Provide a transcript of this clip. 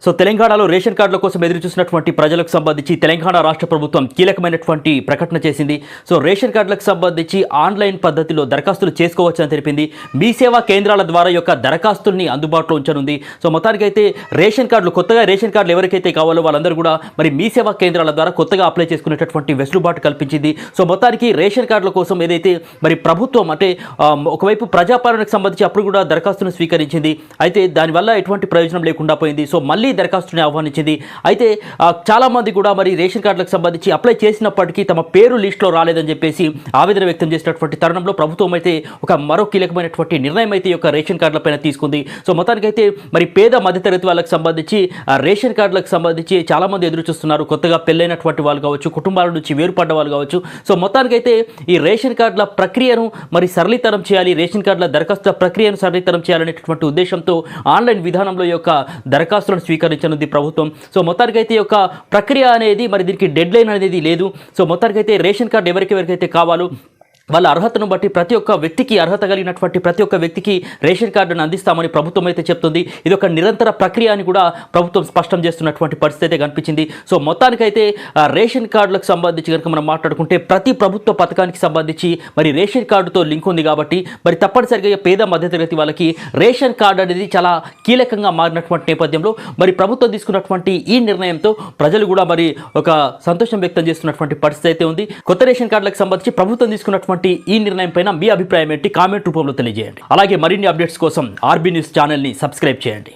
So తెలంగాణలో ration కార్డుల కోసం ఎదురు చూసినటువంటి ప్రజలకు సంబంధించి తెలంగాణ రాష్ట్ర ప్రభుత్వం కీలకమైనటువంటి ప్రకటన చేసింది. సో రేషన్ కార్డులకు సంబంధించి ఆన్లైన్ పద్ధతిలో దరఖాస్తులు చేసుకోవచ్చని తెలిపింది. మీ సేవా కేంద్రాల ద్వారా యొక్క దరఖాస్తుల్ని అందుబాటులో ఉంచనుంది. సో మొత్తానికైతే రేషన్ కార్డులు కొత్తగా రేషన్ కార్డులు ఎవరికైతే కావాలో వాళ్ళందరూ కూడా మరి మీ సేవా కేంద్రాల ద్వారా కొత్తగా అప్లై చేసుకునేటటువంటి వెసులుబాటు కల్పించింది. సో మొత్తానికి రేషన్ కార్డుల కోసం ఏదైతే మరి ప్రభుత్వం అంటే ఒకవైపు ప్రజాపాలనకు సంబంధించి అప్పుడు కూడా దరఖాస్తును స్వీకరించింది. అయితే దానివల్ల ఎటువంటి ప్రయోజనం లేకుండా పోయింది. సో మళ్ళీ దరఖాస్తుని ఆహ్వానించింది. అయితే చాలామంది కూడా మరి రేషన్ కార్డులకు సంబంధించి అప్లై చేసినప్పటికీ తమ పేరు లిస్టులో రాలేదని చెప్పేసి ఆవేదన వ్యక్తం చేసినటువంటి తరుణంలో ప్రభుత్వం అయితే ఒక మరో కీలకమైనటువంటి నిర్ణయం అయితే ఈ యొక్క రేషన్ కార్డులపైన తీసుకుంది. సో మొత్తానికైతే మరి పేద మధ్యతరగతి వాళ్ళకి సంబంధించి రేషన్ కార్డులకు సంబంధించి చాలామంది ఎదురు చూస్తున్నారు. కొత్తగా పెళ్ళైనటువంటి వాళ్ళు కావచ్చు, కుటుంబాల నుంచి వేరుపడ్డ వాళ్ళు కావచ్చు. సో మొత్తానికైతే ఈ రేషన్ కార్డుల ప్రక్రియను మరి సరళీతరం చేయాలి, రేషన్ కార్డుల దరఖాస్తుల ప్రక్రియను సరళీతరం చేయాలనేటటువంటి ఉద్దేశంతో ఆన్లైన్ విధానంలో యొక్క దరఖాస్తులను స్వీకరించనుంది ప్రభుత్వం. సో మొత్తానికైతే యొక్క ప్రక్రియ అనేది మరి దీనికి డెడ్ లైన్ అనేది లేదు. సో మొత్తానికైతే రేషన్ కార్డు ఎవరికైతే కావాలో వాళ్ళ అర్హతను బట్టి ప్రతి ఒక్క వ్యక్తికి అర్హత కలిగినటువంటి ప్రతి ఒక్క వ్యక్తికి రేషన్ కార్డును అందిస్తామని ప్రభుత్వం అయితే చెప్తుంది. ఇది ఒక నిరంతర ప్రక్రియ అని కూడా ప్రభుత్వం స్పష్టం చేస్తున్నటువంటి పరిస్థితి అయితే కనిపించింది. సో మొత్తానికైతే రేషన్ కార్డులకు సంబంధించి కనుక మనం మాట్లాడుకుంటే ప్రతి ప్రభుత్వ పథకానికి సంబంధించి మరి రేషన్ కార్డుతో లింక్ ఉంది కాబట్టి మరి తప్పనిసరిగా పేద మధ్యతరగతి వాళ్ళకి రేషన్ కార్డు అనేది చాలా కీలకంగా మారినటువంటి నేపథ్యంలో మరి ప్రభుత్వం తీసుకున్నటువంటి ఈ నిర్ణయంతో ప్రజలు కూడా మరి ఒక సంతోషం వ్యక్తం చేస్తున్నటువంటి పరిస్థితి అయితే ఉంది. కొత్త రేషన్ కార్డులకు సంబంధించి ప్రభుత్వం తీసుకున్నటువంటి ఈ నిర్ణయం పైన మీ అభిప్రాయం ఏంటి? కామెంట్ రూపంలో తెలియజేయండి. అలాగే మరిన్ని అప్డేట్స్ కోసం ఆర్బీ న్యూస్ ఛానల్ని సబ్స్క్రైబ్ చేయండి.